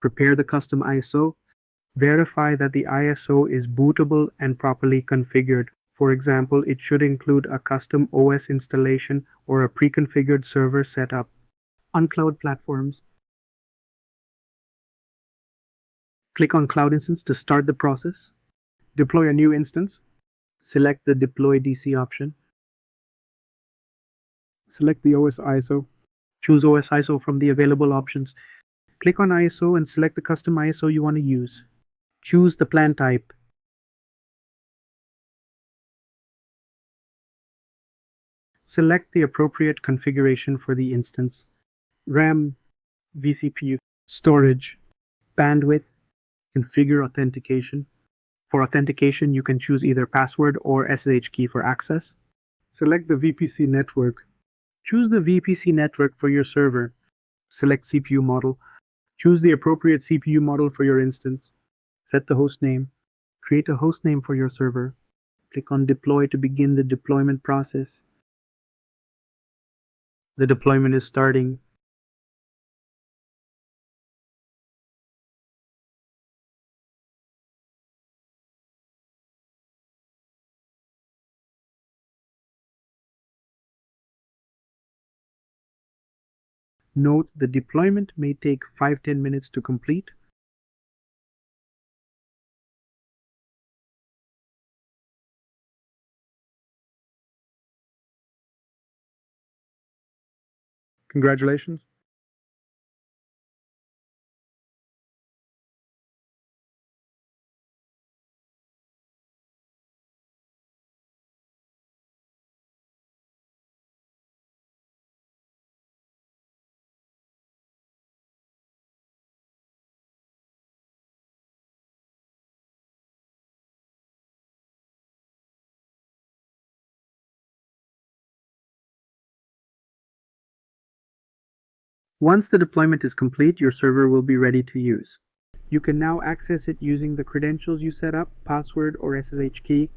Prepare the custom ISO. Verify that the ISO is bootable and properly configured. For example, it should include a custom OS installation or a pre-configured server setup. On cloud platforms, click on Cloud Instance to start the process. Deploy a new instance. Select the Deploy DC option. Select the OS ISO. Choose OS ISO from the available options. Click on ISO and select the custom ISO you want to use. Choose the plan type. Select the appropriate configuration for the instance. RAM, vCPU, storage, bandwidth, configure authentication. For authentication, you can choose either password or SSH key for access. Select the VPC network. Choose the VPC network for your server. Select CPU model. Choose the appropriate CPU model for your instance. Set the host name. Create a host name for your server. Click on Deploy to begin the deployment process. The deployment is starting. Note the deployment may take 5-10 minutes to complete. Congratulations. Once the deployment is complete, your server will be ready to use. You can now access it using the credentials you set up, password or SSH key.